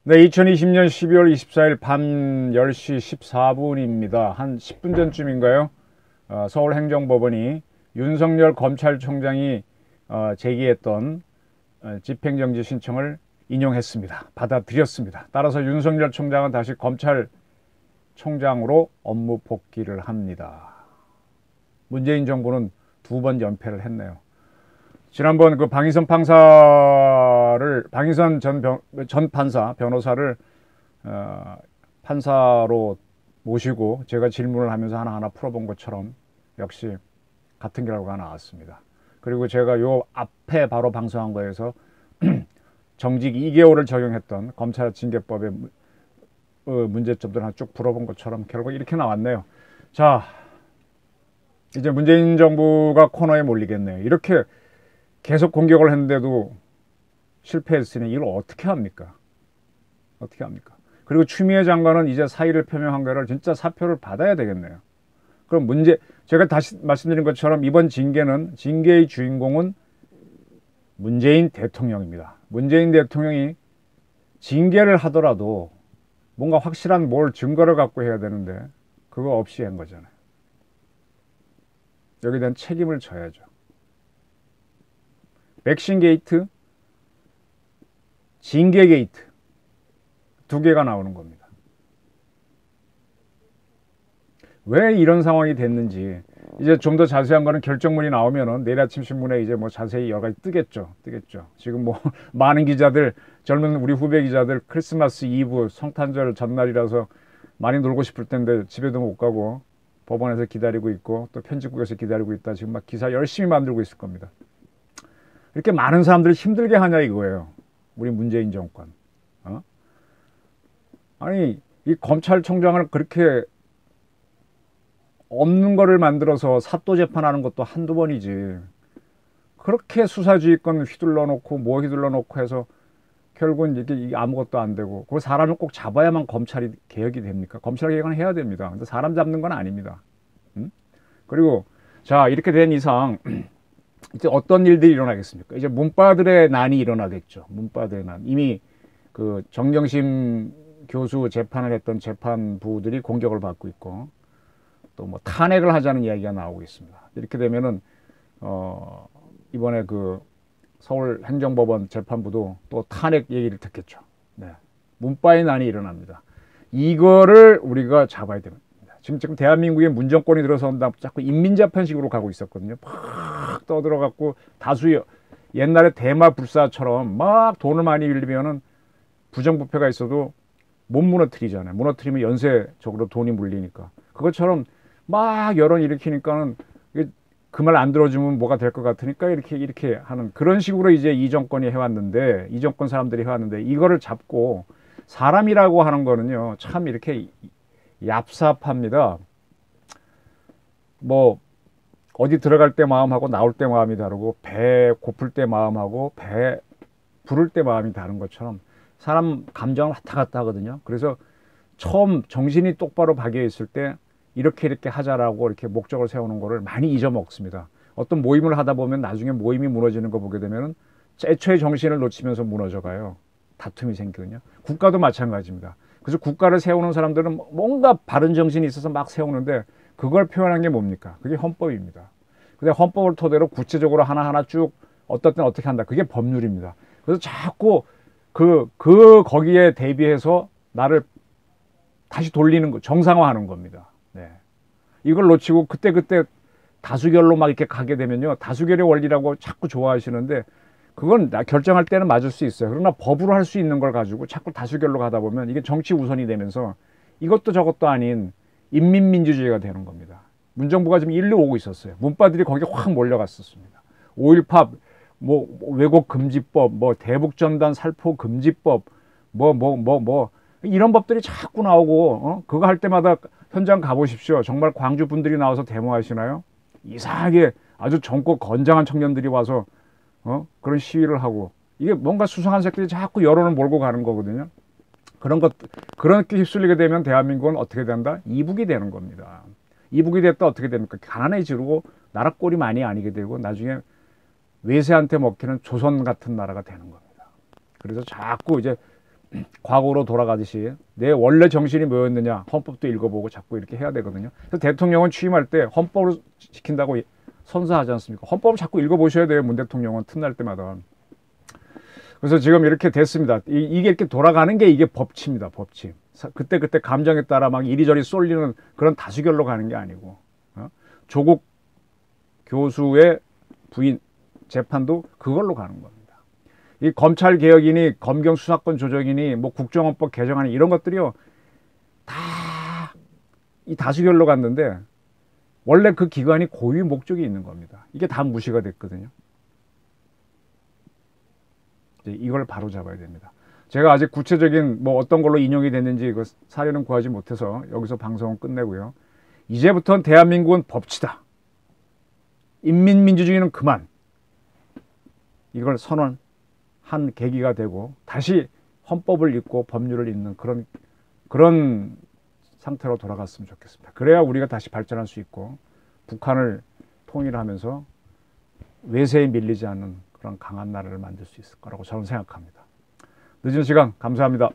네, 2020년 12월 24일 밤 10시 14분입니다. 한 10분 전쯤인가요? 서울행정법원이 윤석열 검찰총장이 제기했던 집행정지 신청을 인용했습니다. 받아들였습니다. 따라서 윤석열 총장은 다시 검찰총장으로 업무 복귀를 합니다. 문재인 정부는 2번 연패를 했네요. 지난번 그 방희선 전 판사 변호사를 판사로 모시고 제가 질문을 하면서 하나하나 풀어본 것처럼 역시 같은 결과가 나왔습니다. 그리고 제가 요 앞에 바로 방송한 거에서 정직 2개월을 적용했던 검찰징계법의 문제점들 하나 쭉 풀어본 것처럼 결국 이렇게 나왔네요. 자, 이제 문재인 정부가 코너에 몰리겠네요. 이렇게 계속 공격을 했는데도 실패했으니 이걸 어떻게 합니까? 어떻게 합니까? 그리고 추미애 장관은 이제 사의를 표명한 거를 진짜 사표를 받아야 되겠네요. 그럼 제가 다시 말씀드린 것처럼 이번 징계의 주인공은 문재인 대통령입니다. 문재인 대통령이 징계를 하더라도 뭔가 확실한 증거를 갖고 해야 되는데 그거 없이 한 거잖아요. 여기에 대한 책임을 져야죠. 백신 게이트, 징계 게이트 두 개가 나오는 겁니다. 왜 이런 상황이 됐는지 이제 좀 더 자세한 거는 결정문이 나오면은 내일 아침 신문에 이제 자세히 여러 가지 뜨겠죠. 지금 많은 기자들, 젊은 우리 후배 기자들 크리스마스 이브 성탄절 전날이라서 많이 놀고 싶을 텐데 집에도 못 가고 법원에서 기다리고 있고 또 편집국에서 기다리고 있다. 지금 막 기사 열심히 만들고 있을 겁니다. 이렇게 많은 사람들을 힘들게 하냐 이거예요. 우리 문재인 정권. 아니 이 검찰총장을 그렇게 없는 거를 만들어서 사또 재판하는 것도 한두 번이지. 그렇게 수사지휘권 휘둘러 놓고 휘둘러 놓고 해서 결국은 이게 아무것도 안 되고 그 사람을 꼭 잡아야만 검찰이 개혁이 됩니까? 검찰 개혁은 해야 됩니다. 근데 사람 잡는 건 아닙니다. 그리고 자 이렇게 된 이상 이제 어떤 일들이 일어나겠습니까? 이제 문바들의 난이 일어나겠죠. 문바들의 난. 이미 그 정경심 교수 재판을 했던 재판부들이 공격을 받고 있고 또 탄핵을 하자는 이야기가 나오고 있습니다. 이렇게 되면은 이번에 그 서울행정법원 재판부도 또 탄핵 얘기를 듣겠죠. 네. 문바의 난이 일어납니다. 이거를 우리가 잡아야 됩니다. 지금 대한민국에 문정권이 들어선다 자꾸 인민재판식으로 가고 있었거든요. 팍 떠들어갖고 옛날에 대마불사처럼 막 돈을 많이 빌리면은 부정부패가 있어도 못 무너뜨리잖아요. 무너뜨리면 연쇄적으로 돈이 물리니까. 그것처럼 막 여론 일으키니까는 그 말 안 들어주면 뭐가 될 것 같으니까 이렇게 하는 그런 식으로 이제 이 정권 사람들이 해왔는데 이거를 잡고 사람이라고 하는 거는요 참 이렇게 얍삽합니다. 어디 들어갈 때 마음하고 나올 때 마음이 다르고 배 고플 때 마음하고 배 부를 때 마음이 다른 것처럼 사람 감정을 왔다 갔다 하거든요. 그래서 처음 정신이 똑바로 박여 있을 때 이렇게 하자라고 이렇게 목적을 세우는 거를 많이 잊어먹습니다. 어떤 모임을 하다 보면 나중에 모임이 무너지는 거 보게 되면은 애초에 정신을 놓치면서 무너져가요. 다툼이 생기거든요. 국가도 마찬가지입니다. 그래서 국가를 세우는 사람들은 뭔가 바른 정신이 있어서 막 세우는데 그걸 표현한 게 뭡니까? 그게 헌법입니다. 근데 헌법을 토대로 구체적으로 하나하나 쭉 어떨 땐 어떻게 한다. 그게 법률입니다. 그래서 자꾸 거기에 대비해서 나를 다시 돌리는 거, 정상화하는 겁니다. 네. 이걸 놓치고 그때 다수결로 막 이렇게 가게 되면요. 다수결의 원리라고 자꾸 좋아하시는데 그건 결정할 때는 맞을 수 있어요. 그러나 법으로 할 수 있는 걸 가지고 자꾸 다수결로 가다 보면 이게 정치 우선이 되면서 이것도 저것도 아닌 인민민주주의가 되는 겁니다. 문정부가 지금 일로 오고 있었어요. 문바들이 거기에 확 몰려갔었습니다. 5.18 왜곡 금지법, 대북전단 살포 금지법, 이런 법들이 자꾸 나오고, 그거 할 때마다 현장 가보십시오. 정말 광주 분들이 나와서 데모하시나요? 이상하게 아주 젊고 건장한 청년들이 와서, 그런 시위를 하고, 이게 뭔가 수상한 새끼들이 자꾸 여론을 몰고 가는 거거든요. 그렇게 휩쓸리게 되면 대한민국은 어떻게 된다? 이북이 되는 겁니다. 이북이 됐다 어떻게 됩니까? 가난해지고 나라 꼴이 많이 아니게 되고 나중에 외세한테 먹히는 조선 같은 나라가 되는 겁니다. 그래서 자꾸 이제 과거로 돌아가듯이 내 원래 정신이 뭐였느냐 헌법도 읽어보고 자꾸 이렇게 해야 되거든요. 그래서 대통령은 취임할 때 헌법을 지킨다고 선서하지 않습니까? 헌법을 자꾸 읽어보셔야 돼요. 문 대통령은 틈날 때마다. 그래서 지금 이렇게 됐습니다. 이게 이렇게 돌아가는 게 이게 법치입니다. 법치. 그때 감정에 따라 막 이리저리 쏠리는 그런 다수결로 가는 게 아니고 조국 교수의 부인 재판도 그걸로 가는 겁니다. 이 검찰 개혁이니 검경 수사권 조정이니 뭐 국정원법 개정안이 이런 것들이요 다 이 다수결로 갔는데 원래 그 기관이 고유 목적이 있는 겁니다. 이게 다 무시가 됐거든요. 이걸 바로 잡아야 됩니다. 제가 아직 구체적인 뭐 어떤 걸로 인용이 됐는지 그 사례는 구하지 못해서 여기서 방송은 끝내고요. 이제부터는 대한민국은 법치다. 인민민주주의는 그만. 이걸 선언한 계기가 되고 다시 헌법을 읽고 법률을 읽는 그런 상태로 돌아갔으면 좋겠습니다. 그래야 우리가 다시 발전할 수 있고 북한을 통일하면서 외세에 밀리지 않는 그런 강한 나라를 만들 수 있을 거라고 저는 생각합니다. 늦은 시간 감사합니다.